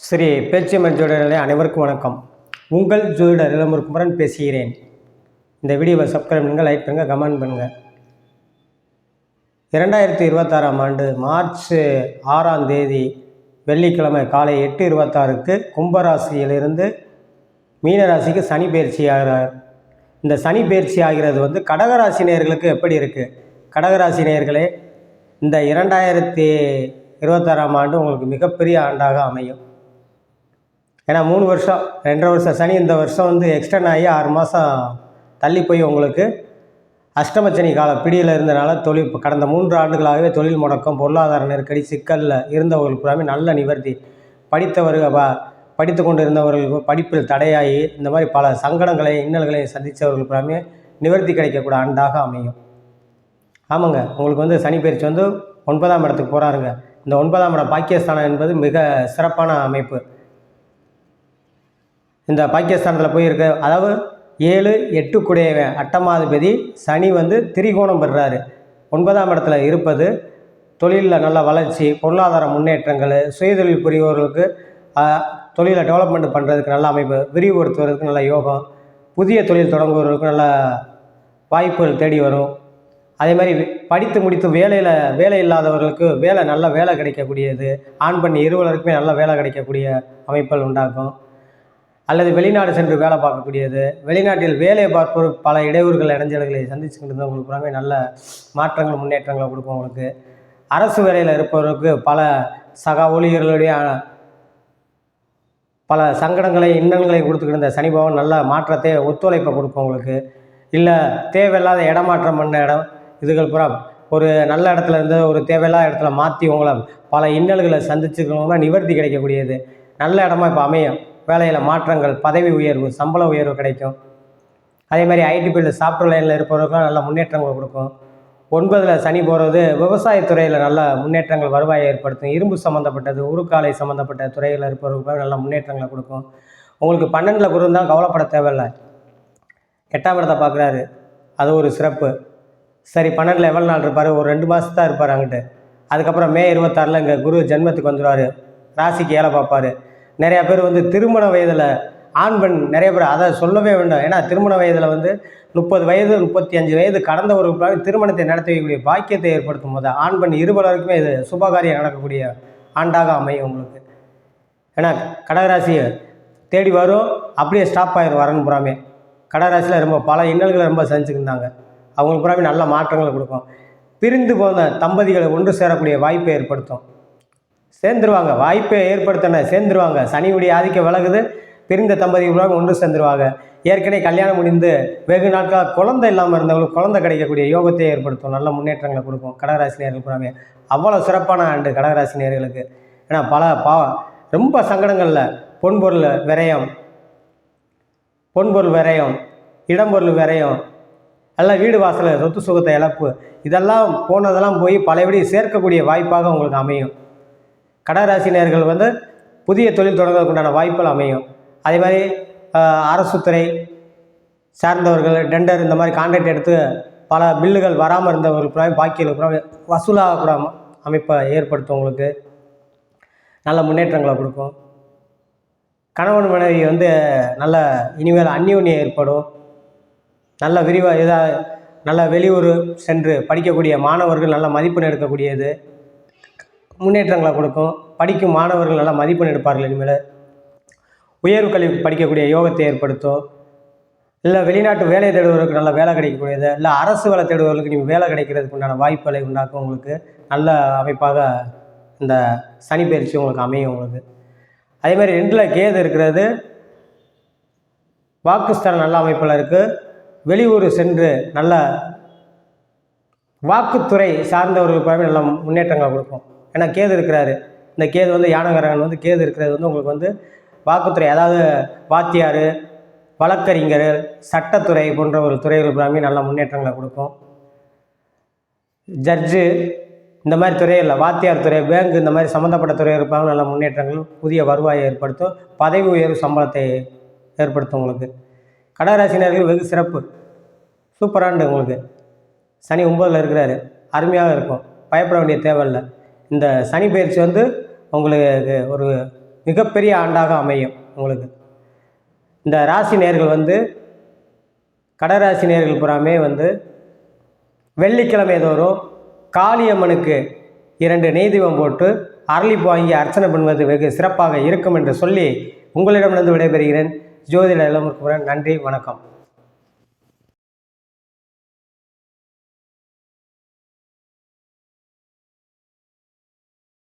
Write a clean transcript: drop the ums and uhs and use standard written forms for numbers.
ஸ்ரீ பேச்சியம்மன் ஜோதிடர்களே அனைவருக்கும் வணக்கம். உங்கள் ஜோதிடர் இளமுருக்குமரன் பேசுகிறேன். இந்த வீடியோவை சப்ஸ்கிரைப் பண்ணுங்கள், லைக் பண்ணுங்கள், கமெண்ட் பண்ணுங்கள். 2026ஆம் ஆண்டு மார்ச் 6ஆம் தேதி வெள்ளிக்கிழமை காலை 8:26க்கு கும்பராசியிலிருந்து மீனராசிக்கு சனி பயிற்சி ஆகிறார். இந்த சனி பயிற்சி ஆகிறது கடகராசி நேயர்களுக்கு எப்படி இருக்குது? கடகராசி நேயர்களே, இந்த 2026ஆம் ஆண்டு உங்களுக்கு மிகப்பெரிய ஆண்டாக அமையும். ஏன்னா 3 வருஷம் 2.5 வருஷம் சனி இந்த வருஷம் எக்ஸ்டெண்ட் ஆகி 6 மாதம் தள்ளி போய் உங்களுக்கு அஷ்டமச்சனி கால பிடியில் இருந்தனால கடந்த 3 ஆண்டுகளாகவே தொழில் முடக்கம், பொருளாதார நெருக்கடி, சிக்கலில் இருந்தவர்களுக்கு எல்லாமே நல்ல நிவர்த்தி. படித்து கொண்டு இருந்தவர்களுக்கு படிப்பில் தடையாகி இந்த மாதிரி பல சங்கடங்களை இன்னல்களையும் சந்தித்தவர்களுக்கு எல்லாமே நிவர்த்தி கிடைக்கக்கூடிய ஆண்டாக அமையும். ஆமாங்க, உங்களுக்கு சனி பயிற்சி 9ஆம் இடத்துக்கு போகிறாருங்க. இந்த 9ஆம் இடம் பாக்கியஸ்தானம் என்பது மிக சிறப்பான அமைப்பு. இந்த பாக்கியஸ்தானத்தில் போயிருக்க, அதாவது 7, 8 குடையவன் அட்டமாதிபதி சனி திரிகோணம் பெறுறாரு. 9ஆம் இடத்துல இருப்பது தொழிலில் நல்ல வளர்ச்சி, பொருளாதார முன்னேற்றங்கள், சுயதொழில் புரிபவர்களுக்கு தொழிலை டெவலப்மெண்ட் பண்ணுறதுக்கு நல்ல அமைப்பு, விரிவுபடுத்துவதற்கு நல்ல யோகம், புதிய தொழில் தொடங்குவதற்கு நல்ல வாய்ப்புகள் தேடி வரும். அதே மாதிரி படித்து முடித்து வேலை இல்லாதவர்களுக்கு நல்ல வேலை கிடைக்கக்கூடியது, ஆண் பெண் இருவருக்குமே நல்ல வேலை கிடைக்கக்கூடிய அமைப்புகள் உண்டாக்கும். அல்லது வெளிநாடு சென்று வேலை பார்க்கக்கூடியது, வெளிநாட்டில் வேலை பார்ப்போர் பல இடையூறுகள் இடைஞ்சல்களை சந்திச்சுக்கிட்டு இருந்தவங்களுக்கு எல்லாமே நல்ல மாற்றங்கள் முன்னேற்றங்களை கொடுக்கும். உங்களுக்கு அரசு வேலையில் இருப்பவர்களுக்கு பல சக ஊழியர்களுடைய பல சங்கடங்களை இன்னல்களை கொடுத்துக்கிட்டு இருந்த சனி பகவான் நல்ல மாற்றத்தை ஒத்துழைப்பை கொடுக்கும். உங்களுக்கு இல்லை தேவையில்லாத இடமாற்றம் பண்ண இடம் இதுகள் புறம் ஒரு நல்ல இடத்துல இருந்து ஒரு தேவையில்லாத இடத்துல மாற்றி உங்களை பல இன்னல்களை சந்திச்சுக்கிறவங்க நிவர்த்தி கிடைக்கக்கூடியது நல்ல இடமா இப்போ அமையும். வேலையில் மாற்றங்கள், பதவி உயர்வு, சம்பள உயர்வு கிடைக்கும். அதே மாதிரி ஐடி ஃபீல்டு, சாஃப்ட்வேர் லைனில் இருப்பவர்களுக்கும் நல்ல முன்னேற்றங்கள் கொடுக்கும். 9ல் சனி போகிறது விவசாயத்துறையில் நல்ல முன்னேற்றங்கள் வருவாயை ஏற்படுத்தும். இரும்பு சம்மந்தப்பட்டது, உருக்காலை சம்மந்தப்பட்ட துறையில் இருப்பவர்களுக்கும் நல்ல முன்னேற்றங்களை கொடுக்கும். உங்களுக்கு 12ல் குரு தான் கவலைப்பட தேவையில்லை. 8ஆம் இடத்தை பார்க்குறாரு, அது ஒரு சிறப்பு. சரி, 12ல் எவ்வளோ நாள் இருப்பார்? ஒரு 2 மாதம் தான் இருப்பார் அங்கிட்டு. அதுக்கப்புறம் மே 26ல் இங்கே குரு ஜென்மத்துக்கு வந்துடுவார், ராசிக்கு ஏழை பார்ப்பார். நிறையா பேர் திருமண வயதில் ஆண் பெண் நிறைய பேர் அதை சொல்லவே வேண்டாம். ஏன்னா திருமண வயதில் 30 வயது 35 வயது கடந்தவர்களுக்கு திருமணத்தை நடத்தி வைக்கக்கூடிய பாக்கியத்தை ஏற்படுத்தும் போது ஆண் பெண் இருபலருக்குமே இது சுபகாரியம் நடக்கக்கூடிய ஆண்டாக அமையும் உங்களுக்கு. ஏன்னா கடகராசியை தேடி வரும், அப்படியே ஸ்டாப் ஆகிடும் வரன்னு புறாமே. கடகராசியில் ரொம்ப பல இன்னல்களை ரொம்ப சந்திச்சுக்கிருந்தாங்க, அவங்களுக்கு புறாமே நல்ல மாற்றங்களை கொடுக்கும். பிரிந்து போன தம்பதிகளை ஒன்று சேரக்கூடிய வாய்ப்பை ஏற்படுத்தும். சேர்ந்துருவாங்க, வாய்ப்பை ஏற்படுத்தின சேர்ந்துருவாங்க. சனியுடைய ஆதிக்கம் விலகுது, பிரிந்த தம்பதிகள் ஒன்று சேர்ந்துருவாங்க. ஏற்கனவே கல்யாணம் முடிந்து வெகு நாட்களாக குழந்தை இல்லாமல் இருந்தவங்களுக்கு குழந்தை கிடைக்கக்கூடிய யோகத்தை ஏற்படுத்தும், நல்ல முன்னேற்றங்களை கொடுக்கும். கடகராசி நேயர்கள் புறாமே அவ்வளோ சிறப்பான ஆண்டு கடகராசி நேயர்களுக்கு. ஏன்னா ரொம்ப சங்கடங்களில் பொன்பொருள் விரயம், இடம்பொருள் விரயம், எல்லாம் வீடு வாசல் சொத்து சுகத்தை இழப்பு, இதெல்லாம் போனதெல்லாம் போய் பழையபடி சேர்க்கக்கூடிய வாய்ப்பாக உங்களுக்கு அமையும். கடகராசினியர்கள் புதிய தொழில் தொடங்குவதற்குண்டான வாய்ப்புகள் அமையும். அதே மாதிரி அரசு துறை சார்ந்தவர்கள் டெண்டர் இந்த மாதிரி கான்ட்ராக்ட் எடுத்து பல பில்லுகள் வராமல் இருந்தவர்களுக்கு பாக்கியில் வசூலாகக்கூட அமைப்பை ஏற்படுத்தும். உங்களுக்கு நல்ல முன்னேற்றங்களை கொடுக்கும். கணவன் மனைவி நல்ல இனிமேல் அந்யோன்யம் ஏற்படும். நல்ல வெளியூர் சென்று படிக்கக்கூடிய மாணவர்கள் நல்ல மதிப்பெண் எடுக்கக்கூடியது முன்னேற்றங்களை கொடுக்கும். படிக்கும் மாணவர்கள் நல்லா மதிப்பெண் எடுப்பார்கள். இனிமேல் உயர்வு கல்வி படிக்கக்கூடிய யோகத்தை ஏற்படுத்தும். இல்லை வெளிநாட்டு வேலை தேடுவதற்கு நல்ல வேலை கிடைக்கக்கூடியது, இல்லை அரசு வேலை தேடுவதற்கு நீங்கள் வேலை கிடைக்கிறதுக்கு உண்டான வாய்ப்புகளை உண்டாக்கும். உங்களுக்கு நல்ல அமைப்பாக இந்த சனி பயிற்சி உங்களுக்கு அமையும். உங்களுக்கு அதே மாதிரி 2ல் கேது இருக்கிறது, வாக்குஸ்தானம் நல்ல அமைப்பில் இருக்குது. வெளியூர் சென்று நல்ல வாக்குத்துறை சார்ந்தவர்களுக்கு நல்ல முன்னேற்றங்களை கொடுக்கும். ஏன்னா கேது இருக்கிறாரு. இந்த கேது யானகரகன் கேது இருக்கிறது உங்களுக்கு வாக்குத்துறை, அதாவது வாத்தியார், வழக்கறிஞர், சட்டத்துறை போன்ற ஒரு துறைகளுக்கு எல்லாமே நல்ல முன்னேற்றங்களை கொடுக்கும். ஜட்ஜு இந்த மாதிரி துறையில் வாத்தியார் துறை, பேங்க் இந்த மாதிரி சம்மந்தப்பட்ட துறை இருப்பாங்க, நல்ல முன்னேற்றங்கள், புதிய வருவாயை ஏற்படுத்தும், பதவி உயர்வு சம்பளத்தை ஏற்படுத்தும். உங்களுக்கு கடகராசினியர்கள் வெகு சிறப்பு, சூப்பராண்டு. உங்களுக்கு சனி 9ல் இருக்கிறாரு, அருமையாக இருக்கும், பயப்பட வேண்டிய தேவையில்லை. இந்த சனி பயிற்சி உங்களுக்கு ஒரு மிகப்பெரிய ஆண்டாக அமையும் உங்களுக்கு. இந்த ராசி நேர்கள் கடராசி நேர்கள் புறாமே வெள்ளிக்கிழமை தோறும் காளியம்மனுக்கு 2 நெய் தீபம் போட்டு அரளிப்பு வாங்கி அர்ச்சனை பண்ணுவது வெகு சிறப்பாக இருக்கும் என்று சொல்லி உங்களிடமிருந்து விடைபெறுகிறேன். ஜோதிட இளமுருகுமரன். நன்றி, வணக்கம்.